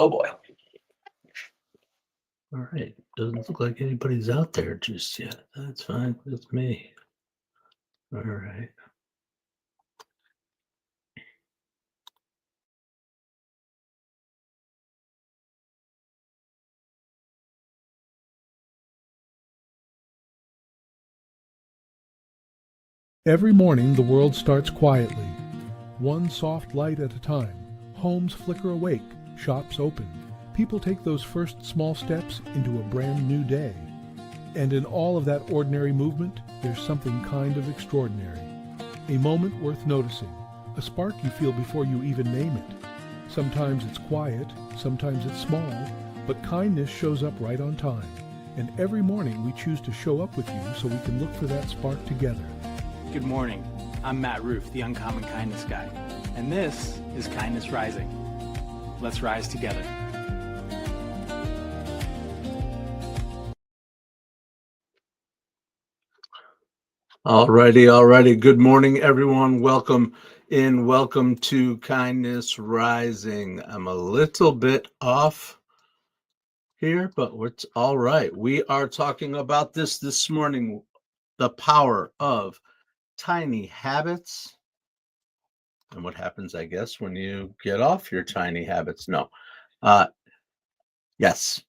Oh boy. All right. Doesn't look like anybody's out there just yet. That's fine with me. All right. Every morning the world starts quietly, one soft light at a time. Homes flicker awake, shops open. People take those first small steps into a brand new day. And in all of that ordinary movement, there's something kind of extraordinary. A moment worth noticing, a spark you feel before you even name it. Sometimes it's quiet, sometimes it's small, but kindness shows up right on time. And every morning we choose to show up with you so we can look for that spark together. Good morning. I'm Matt Roof, the Uncommon Kindness Guy, and this is Kindness Rising. Let's rise together. Alrighty. Good morning, everyone. Welcome to Kindness Rising. I'm a little bit off here, but it's all right. We are talking about this morning, the power of tiny habits and what happens, I guess, when you get off your tiny habits. No. Yes.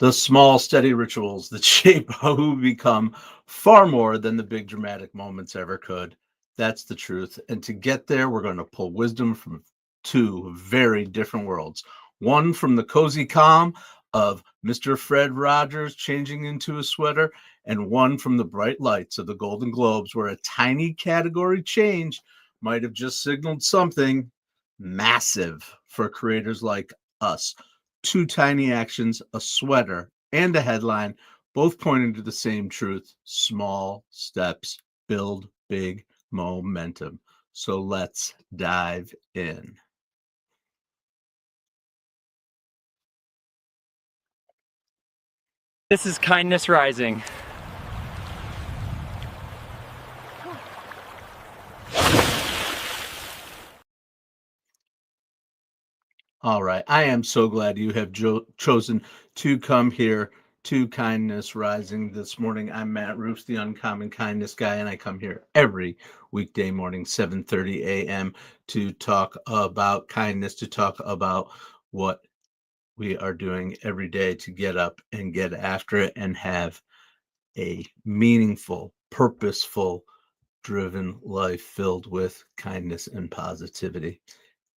The small, steady rituals that shape who we become far more than the big dramatic moments ever could. That's the truth. And to get there, we're going to pull wisdom from two very different worlds. One from the cozy calm of Mr. Fred Rogers changing into a sweater, and one from the bright lights of the Golden Globes, where a tiny category change might have just signaled something massive for creators like us. Two tiny actions, a sweater, and a headline, both pointing to the same truth. Small steps build big momentum. So let's dive in. This is Kindness Rising. All right. I am so glad you have chosen to come here to Kindness Rising this morning. I'm Matt Roofs, the Uncommon Kindness Guy, and I come here every weekday morning, 7:30 a.m. to talk about kindness, to talk about what we are doing every day to get up and get after it and have a meaningful, purposeful, driven life filled with kindness and positivity.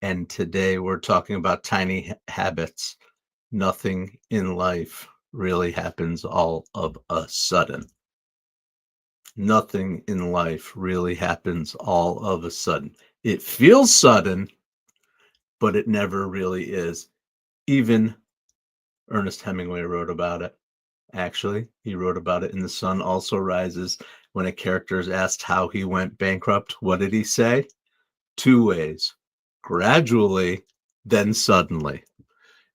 And today we're talking about tiny habits. Nothing in life really happens all of a sudden. Nothing in life really happens all of a sudden. It feels sudden, but it never really is. Even Ernest Hemingway wrote about it. Actually, he wrote about it in The Sun Also Rises. When a character is asked how he went bankrupt, what did he say? Two ways: gradually, then suddenly.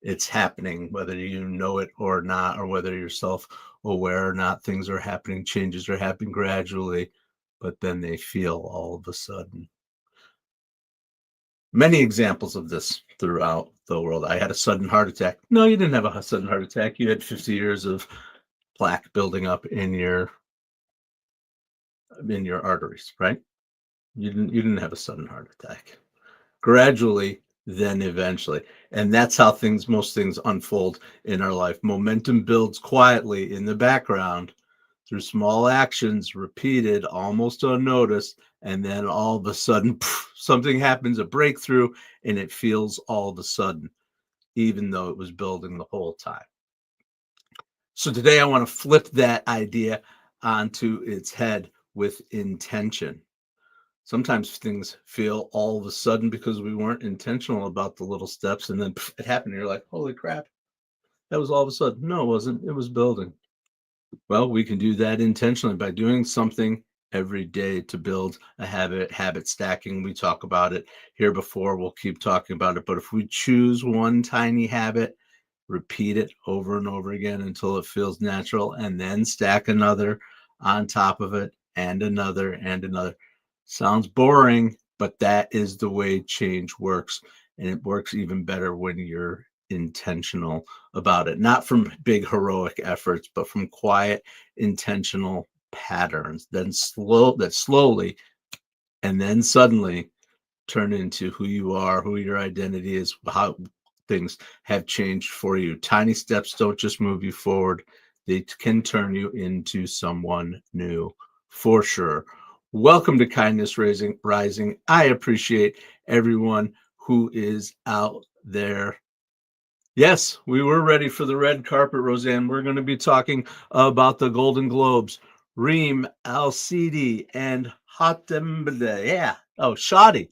It's happening, whether you know it or not, or whether you're self-aware or not. Things are happening, changes are happening gradually, but then they feel all of a sudden. Many examples of this throughout the world. I had a sudden heart attack. No, you didn't have a sudden heart attack. You had 50 years of plaque building up in your arteries, right? You didn't have a sudden heart attack. Gradually, then eventually. And that's how most things unfold in our life. Momentum builds quietly in the background through small actions repeated almost unnoticed, and then all of a sudden something happens, a breakthrough, and it feels all of a sudden, even though it was building the whole time. So today I want to flip that idea onto its head with intention. Sometimes things feel all of a sudden because we weren't intentional about the little steps, and then it happened. And you're like, holy crap, that was all of a sudden. No, it wasn't. It was building. Well, we can do that intentionally by doing something every day to build a habit stacking. We talk about it here before. We'll keep talking about it. But if we choose one tiny habit, repeat it over and over again until it feels natural, and then stack another on top of it, and another and another. Sounds boring, but that is the way change works. And it works even better when you're intentional about it, not from big heroic efforts, but from quiet, intentional patterns, that slowly and then suddenly turn into who you are, who your identity is, how things have changed for you. Tiny steps don't just move you forward, they can turn you into someone new, for sure. Welcome to Kindness Rising. I appreciate everyone who is out there. Yes, we were ready for the red carpet, Roseanne. We're going to be talking about the Golden Globes. Reem Al-Sidi and Hatem. Yeah. Oh, Shoddy.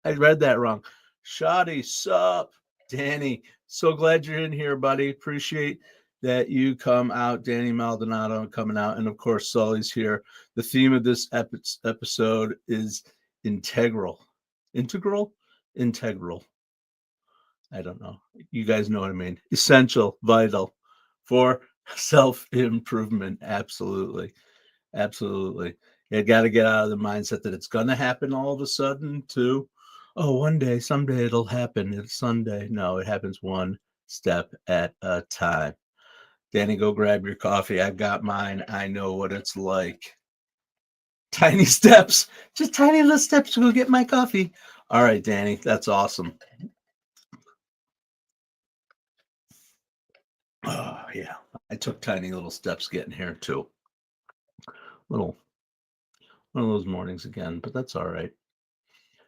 I read that wrong. Shoddy, sup? Danny, so glad you're in here, buddy. Appreciate that you come out. Danny Maldonado coming out. And of course, Sully's here. The theme of this episode is integral. Integral? Integral. I don't know. You guys know what I mean. Essential, vital for self-improvement. Absolutely. Absolutely. You got to get out of the mindset that it's going to happen all of a sudden too. Oh, one day, someday it'll happen. It's Sunday. No, it happens one step at a time. Danny, go grab your coffee. I got mine. I know what it's like. Tiny steps, just tiny little steps to go get my coffee. All right, Danny, that's awesome. Oh, yeah. I took tiny little steps getting here too. Little one of those mornings again, but that's all right.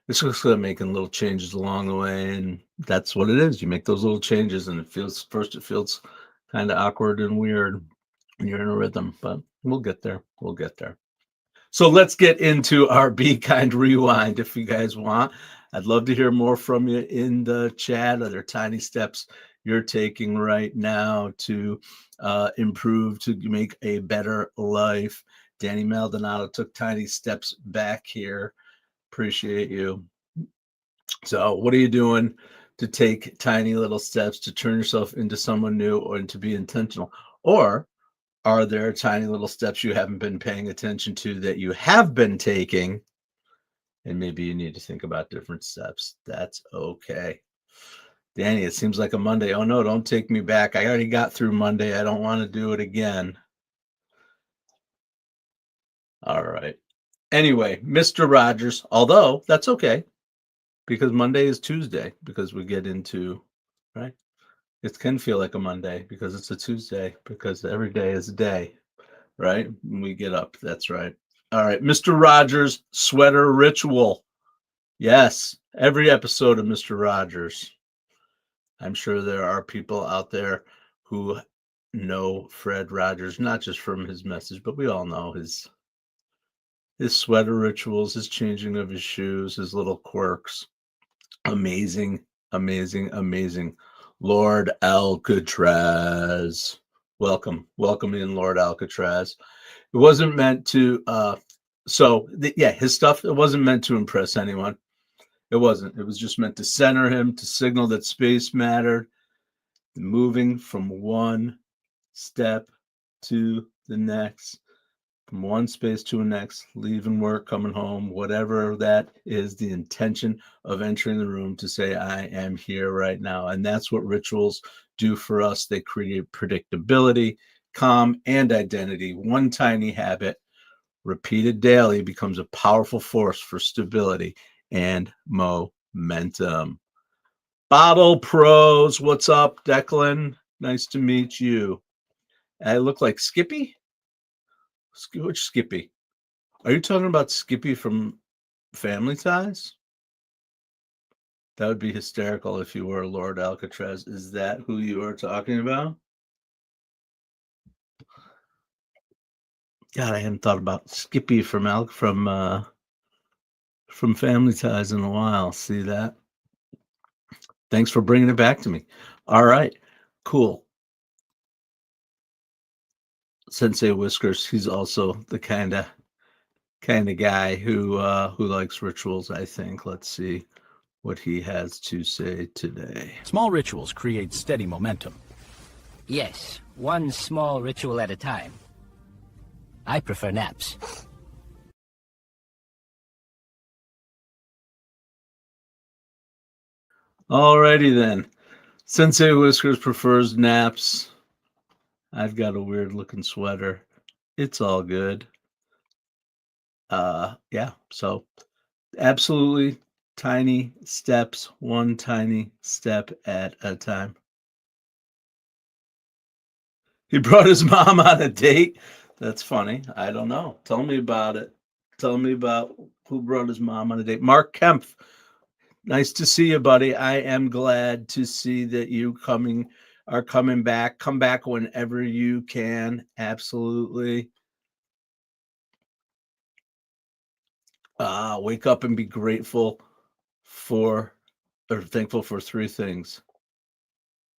It's just making little changes along the way, and that's what it is. You make those little changes, and it feels kind of awkward and weird when you're in a rhythm, but we'll get there. We'll get there. So let's get into our Be Kind Rewind if you guys want. I'd love to hear more from you in the chat. Are there tiny steps you're taking right now to improve, to make a better life? Danny Maldonado took tiny steps back here. Appreciate you. So what are you doing to take tiny little steps to turn yourself into someone new or to be intentional? Or are there tiny little steps you haven't been paying attention to that you have been taking? And maybe you need to think about different steps. That's okay. Danny, it seems like a Monday. Oh no, don't take me back. I already got through Monday. I don't want to do it again. All right. Anyway, Mr. Rogers, although that's okay because Monday is Tuesday because we get into, right? It can feel like a Monday because it's a Tuesday because every day is a day, right? When we get up. That's right. All right. Mr. Rogers, sweater ritual. Yes. Every episode of Mr. Rogers. I'm sure there are people out there who know Fred Rogers, not just from his message, but we all know his sweater rituals, his changing of his shoes, his little quirks. Amazing, amazing, amazing. Lord Alcatraz. Welcome in, Lord Alcatraz. It wasn't meant to his stuff, it wasn't meant to impress anyone. It wasn't. It was just meant to center him, to signal that space mattered, moving from one step to the next, from one space to the next, leaving work, coming home, whatever that is, the intention of entering the room to say, I am here right now. And that's what rituals do for us. They create predictability, calm, and identity. One tiny habit repeated daily becomes a powerful force for stability and momentum. Bottle Pros, what's up, Declan? Nice to meet you. I look like Skippy? Which Skippy? Are you talking about Skippy from Family Ties? That would be hysterical if you were Lord Alcatraz. Is that who you are talking about? God, I hadn't thought about Skippy from Family Ties in a while. See that? Thanks for bringing it back to me. All right, cool. Sensei Whiskers, he's also the kind of guy who likes rituals, I think. Let's see what he has to say today. Small rituals create steady momentum. Yes, one small ritual at a time. I prefer naps. Alrighty then. Sensei Whiskers prefers naps. I've got a weird looking sweater. It's all good. Yeah, so absolutely tiny steps, one tiny step at a time. He brought his mom on a date. That's funny. I don't know. Tell me about it. Tell me about who brought his mom on a date. Mark Kempf. Nice to see you, buddy. I am glad to see that you are coming back. Come back whenever you can. Absolutely. Wake up and be grateful for or thankful for three things.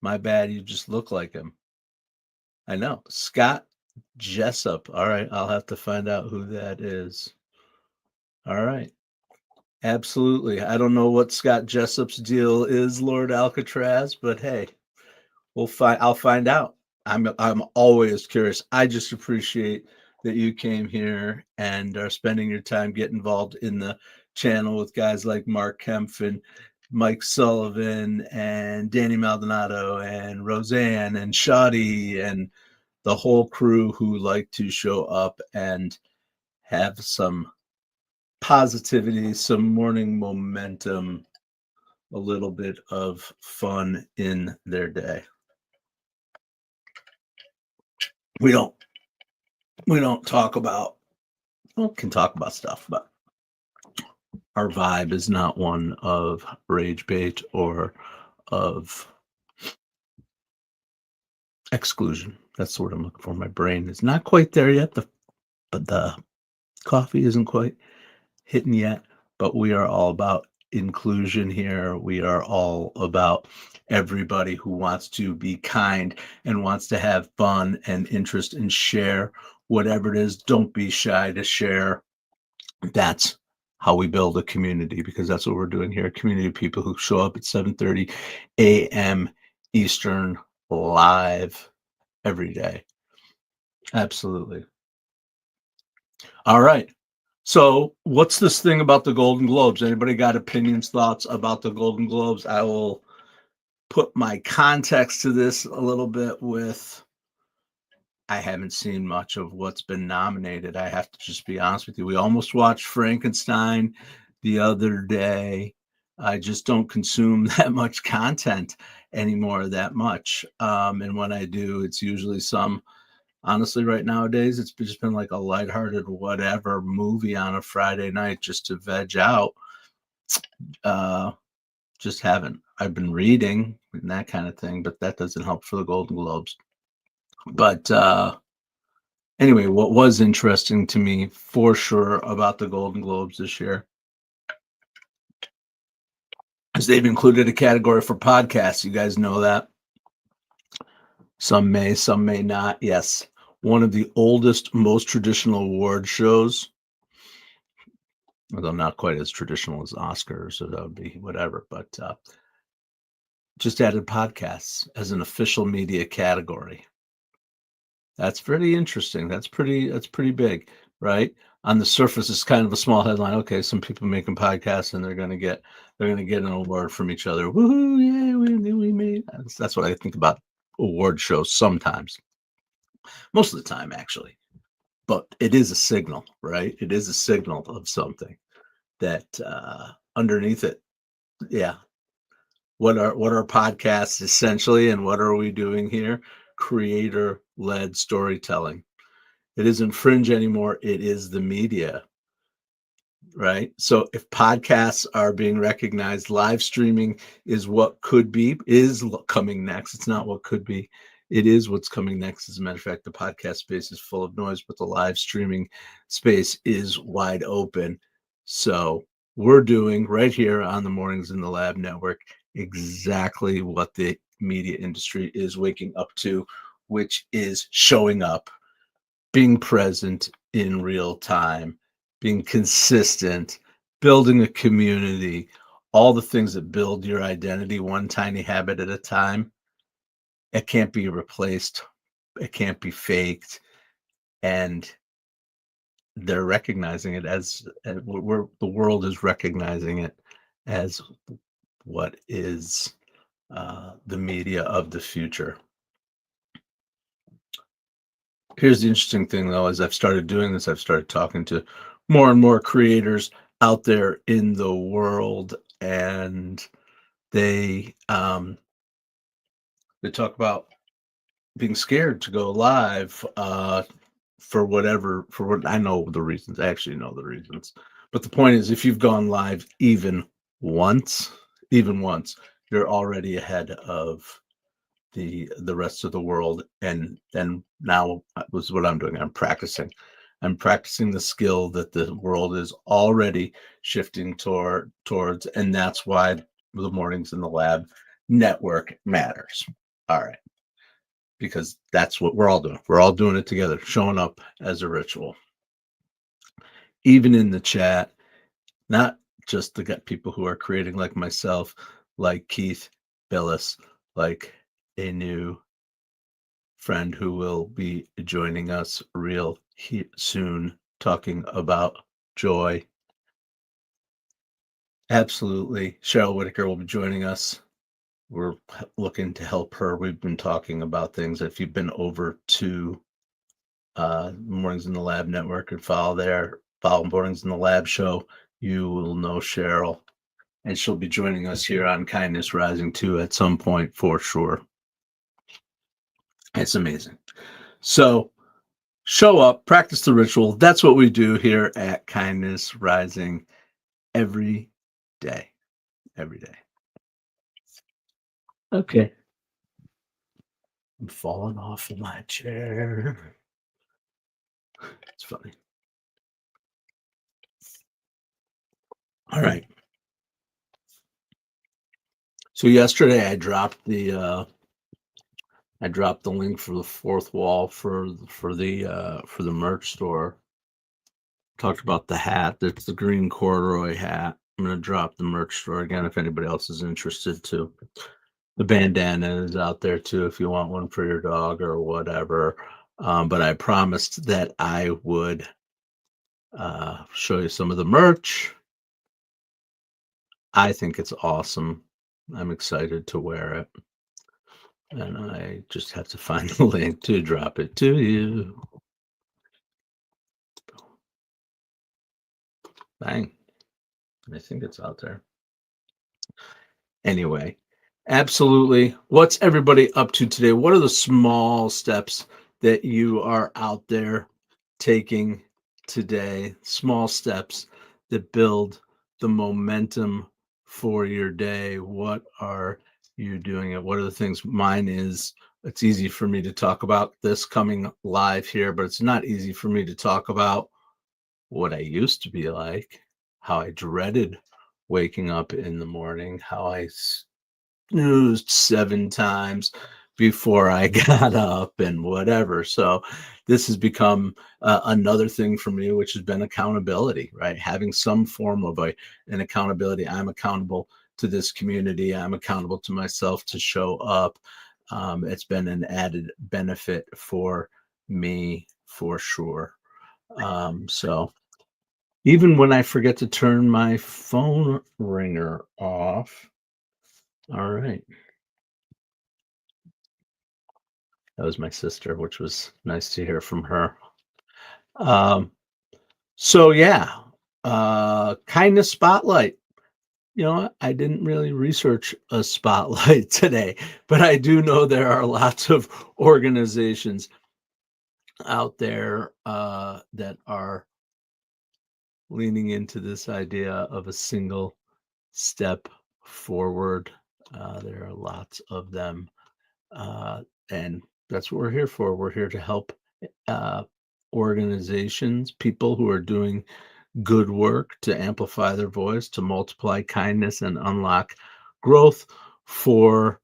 My bad, you just look like him. I know. Scott Jessup. All right, I'll have to find out who that is. All right. Absolutely. I don't know what Scott Jessup's deal is, Lord Alcatraz, but hey, I'll find out. I'm always curious. I just appreciate that you came here and are spending your time getting involved in the channel with guys like Mark Kempf and Mike Sullivan and Danny Maldonado and Roseanne and Shoddy and the whole crew who like to show up and have some positivity, some morning momentum, a little bit of fun in their day. We don't talk about, well, can talk about stuff, but our vibe is not one of rage bait or of exclusion. That's the word I'm looking for. My brain is not quite there yet, but the coffee isn't quite hitting yet. But we are all about inclusion here. We are all about everybody who wants to be kind and wants to have fun and interest and share whatever it is. Don't be shy to share. That's how we build a community, because that's what we're doing here. A community of people who show up at 7:30 a.m. Eastern live every day. Absolutely. All right. So what's this thing about the Golden Globes? Anybody got opinions, thoughts about the Golden Globes? I will put my context to this a little bit with, I haven't seen much of what's been nominated. I have to just be honest with you. We almost watched Frankenstein the other day. I just don't consume that much content anymore, that much. And when I do, it's usually honestly, right nowadays, it's just been like a lighthearted whatever movie on a Friday night just to veg out. Just haven't. I've been reading and that kind of thing, but that doesn't help for the Golden Globes. But anyway, what was interesting to me for sure about the Golden Globes this year is they've included a category for podcasts. You guys know that. Some may not. Yes. One of the oldest, most traditional award shows, although not quite as traditional as Oscars, so that would be whatever, but just added podcasts as an official media category. That's pretty interesting. That's pretty big, right? On the surface, it's kind of a small headline. Okay, some people making podcasts and they're gonna get an award from each other. Woohoo! Yeah, we made. That's what I think about award shows sometimes. Most of the time, actually. But it is a signal, right? It is a signal of something that underneath it, yeah. What are podcasts essentially, and what are we doing here? Creator-led storytelling. It isn't fringe anymore. It is the media, right? So if podcasts are being recognized, live streaming is what is coming next. It's not what could be. It is what's coming next. As a matter of fact, the podcast space is full of noise, but the live streaming space is wide open. So we're doing right here on the Mornings in the Lab Network exactly what the media industry is waking up to, which is showing up, being present in real time, being consistent, building a community, all the things that build your identity one tiny habit at a time. It can't be replaced. It can't be faked. And they're recognizing it as the world is recognizing it as what is the media of the future. Here's the interesting thing, though, as I've started doing this, I've started talking to more and more creators out there in the world, and they talk about being scared to go live for what I know the reasons. I actually know the reasons. But the point is, if you've gone live even once, you're already ahead of the rest of the world. And then now was what I'm doing. I'm practicing the skill that the world is already shifting towards, and that's why the Mornings in the Lab network matters. All right, because that's what we're all doing. We're all doing it together, showing up as a ritual. Even in the chat, not just the people who are creating like myself, like Keith Billis, like a new friend who will be joining us real soon, talking about joy. Absolutely. Cheryl Whitaker will be joining us. We're looking to help her. We've been talking about things. If you've been over to Mornings in the Lab Network and follow Mornings in the Lab show, you will know Cheryl. And she'll be joining us here on Kindness Rising too at some point for sure. It's amazing. So show up, practice the ritual. That's what we do here at Kindness Rising every day. Every day. Okay. I'm falling off of my chair. It's funny. All right. So yesterday I dropped the link for the fourth wall for the merch store. Talked about the hat. That's the green corduroy hat. I'm gonna drop the merch store again if anybody else is interested too. The bandana is out there too if you want one for your dog or whatever. But I promised that I would show you some of the merch. I think it's awesome. I'm excited to wear it. And I just have to find the link to drop it to you. Bang. I think it's out there. Anyway, absolutely. What's everybody up to today? What are the small steps that you are out there taking today? Small steps that build the momentum for your day. What are you doing? What are the things? Mine is, it's easy for me to talk about this coming live here, but it's not easy for me to talk about what I used to be like, how I dreaded waking up in the morning, how I snoozed 7 times before I got up and whatever. So this has become another thing for me, which has been accountability, right? Having some form of an accountability. I'm accountable to this community. I'm accountable to myself to show up. It's been an added benefit for me for sure. So even when I forget to turn my phone ringer off. All right. That was my sister, which was nice to hear from her. So yeah, kindness spotlight. You know what? I didn't really research a spotlight today, but I do know there are lots of organizations out there that are leaning into this idea of a single step forward. There are lots of them. And that's what we're here for. We're here to help organizations, people who are doing good work to amplify their voice, to multiply kindness and unlock growth for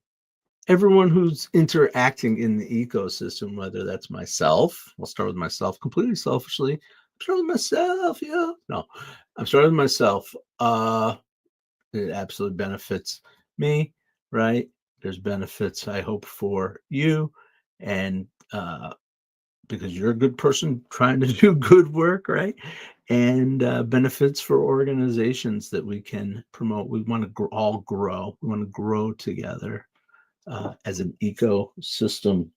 everyone who's interacting in the ecosystem, whether that's myself. I'll start with myself completely selfishly. I'm starting with myself. Yeah. No, I'm starting with myself. It absolutely benefits me, right? There's benefits, I hope, for you, and because you're a good person trying to do good work, right? And benefits for organizations that we can promote. We want to all grow. We want to grow together. as an ecosystem,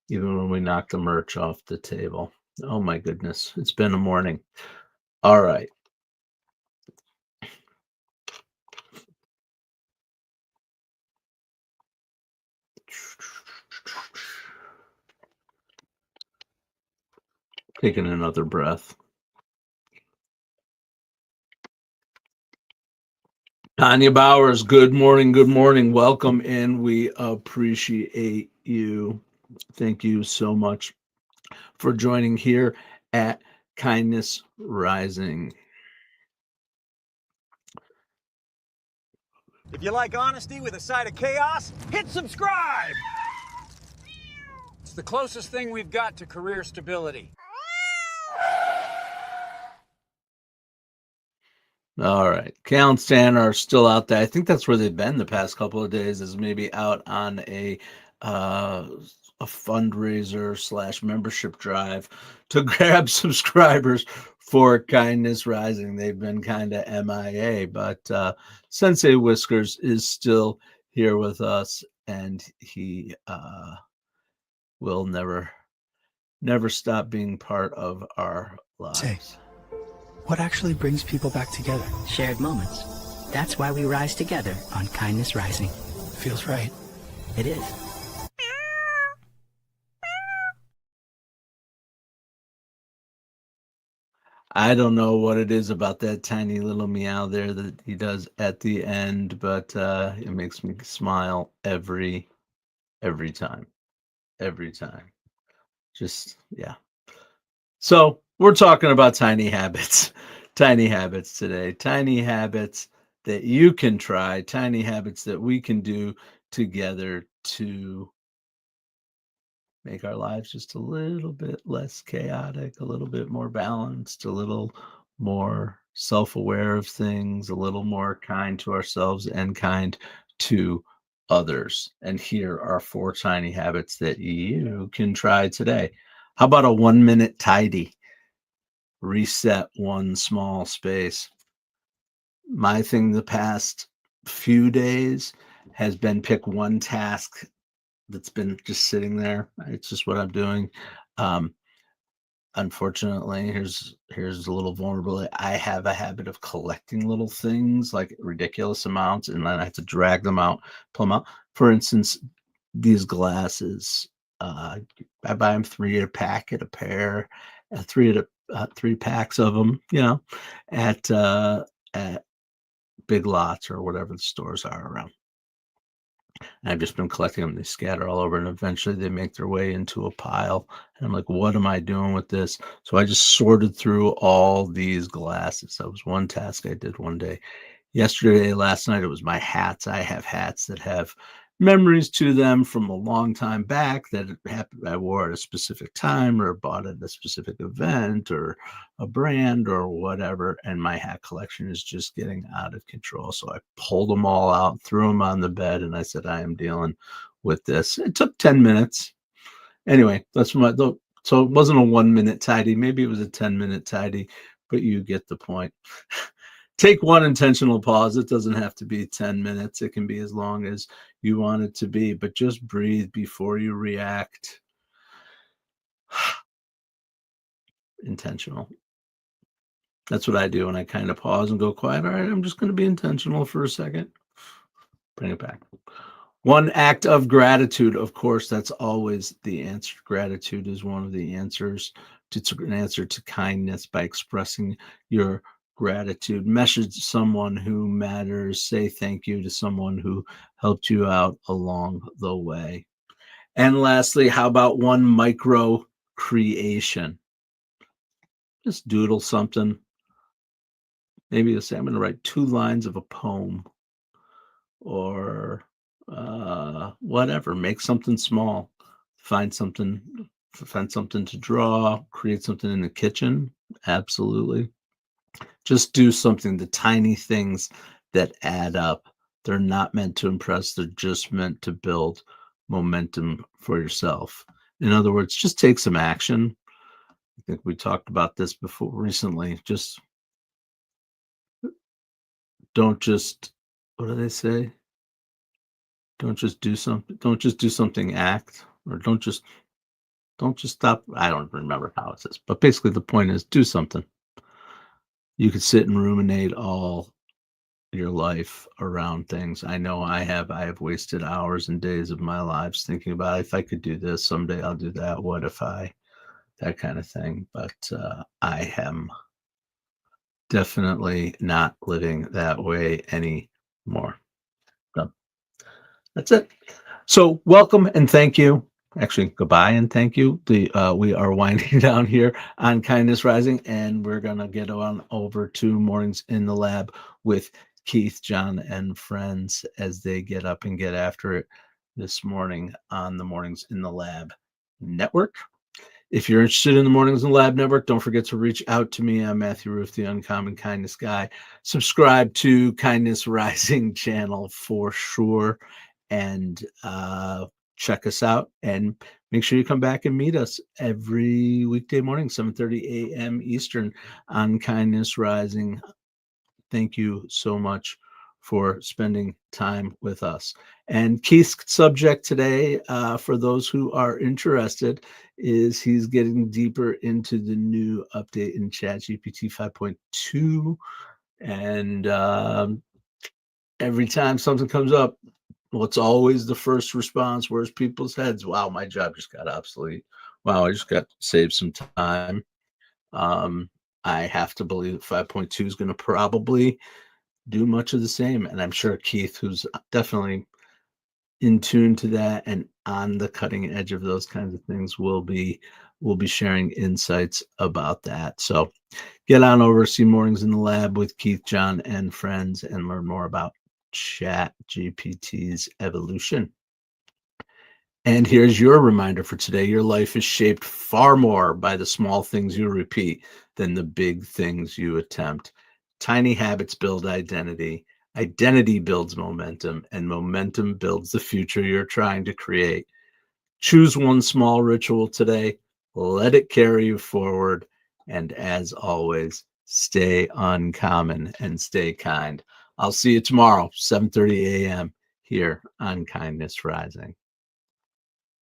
even when we knock the merch off the table. Oh my goodness, it's been a morning. All right. Taking another breath. Tanya Bowers, good morning, good morning. Welcome in. We appreciate you. Thank you so much for joining here at Kindness Rising. If you like honesty with a side of chaos, hit subscribe! It's the closest thing we've got to career stability. All right. Cal and Stan are still out there. I think that's where they've been the past couple of days, is maybe out on a fundraiser / membership drive to grab subscribers for Kindness Rising. They've been kind of MIA, but Sensei Whiskers is still here with us, and he will never stop being part of our lives. Say, what actually brings people back together? Shared moments. That's why we rise together on Kindness Rising. Feels right. It is. I don't know what it is about that tiny little meow there that he does at the end, but it makes me smile every time. Every time. Just, yeah. So we're talking about tiny habits. Tiny habits today. Tiny habits that you can try. Tiny habits that we can do together to make our lives just a little bit less chaotic, a little bit more balanced, a little more self-aware of things, a little more kind to ourselves and kind to others. And here are 4 tiny habits that you can try today. How about a 1-minute tidy? Reset one small space. My thing the past few days has been pick one task that's been just sitting there. It's just what I'm doing. Unfortunately, here's a little vulnerability. I have a habit of collecting little things, like ridiculous amounts, and then I have to drag them out, pull them out. For instance, these glasses. I buy them 3 a pack at a pair, 3 packs of them, at Big Lots or whatever the stores are around. And I've just been collecting them. They scatter all over, and eventually they make their way into a pile. And I'm like, what am I doing with this? So I just sorted through all these glasses. That was one task I did one day. Yesterday, last night, it was my hats. I have hats that have memories to them from a long time back that I wore at a specific time or bought at a specific event or a brand or whatever. And my hat collection is just getting out of control. So I pulled them all out, threw them on the bed, and I said, I am dealing with this. It took 10 minutes. Anyway, so it wasn't a 1-minute tidy. Maybe it was a 10-minute tidy, but you get the point. Take one intentional pause. It doesn't have to be 10 minutes. It can be as long as you want it to be, but just breathe before you react. Intentional. That's what I do when I kind of pause and go quiet. All right, I'm just going to be intentional for a second. Bring it back. One act of gratitude. Of course, that's always the answer. Gratitude is one of the answers. It's an answer to kindness by expressing your gratitude. Message someone who matters. Say thank you to someone who helped you out along the way. And lastly, how about one micro creation? Just doodle something. Maybe you'll say, I'm going to write 2 lines of a poem or whatever. Make something small. Find something to draw, create something in the kitchen. Absolutely. Just do something, the tiny things that add up. They're not meant to impress. They're just meant to build momentum for yourself. In other words, just take some action. I think we talked about this before recently. Just don't just, what do they say? Don't just do something. Don't just do something. Act, or don't just stop. I don't remember how it says, but basically the point is do something. You could sit and ruminate all your life around things. I know I have wasted hours and days of my lives thinking about if I could do this someday, I'll do that. What if I, that kind of thing. But I am definitely not living that way anymore. So that's it. So welcome and thank you. Actually, goodbye and thank you. We are winding down here on Kindness Rising, and we're gonna get on over to Mornings in the Lab with Keith, John, and friends as they get up and get after it this morning on the Mornings in the Lab network. If you're interested in the Mornings in the Lab network, don't forget to reach out to me. I'm Matthew Roof, the Uncommon Kindness Guy. Subscribe to Kindness Rising channel for sure, and check us out, and make sure you come back and meet us every weekday morning, 7:30 a.m. Eastern on Kindness Rising. Thank you so much for spending time with us. And Keith's subject today, for those who are interested, is he's getting deeper into the new update in ChatGPT 5.2. And every time something comes up, what's always the first response? Where's people's heads? Wow, my job just got obsolete. Wow, I just got to save some time. I have to believe that 5.2 is going to probably do much of the same. And I'm sure Keith, who's definitely in tune to that and on the cutting edge of those kinds of things, will be sharing insights about that. So get on over, see Mornings in the Lab with Keith, John, and friends, and learn more about ChatGPT's evolution. And here's your reminder for today. Your life is shaped far more by the small things you repeat than the big things you attempt. Tiny habits build identity. Identity builds momentum, and momentum builds the future you're trying to create. Choose one small ritual today. Let it carry you forward. And as always, stay uncommon and stay kind. I'll see you tomorrow, 7:30 a.m. here on Kindness Rising.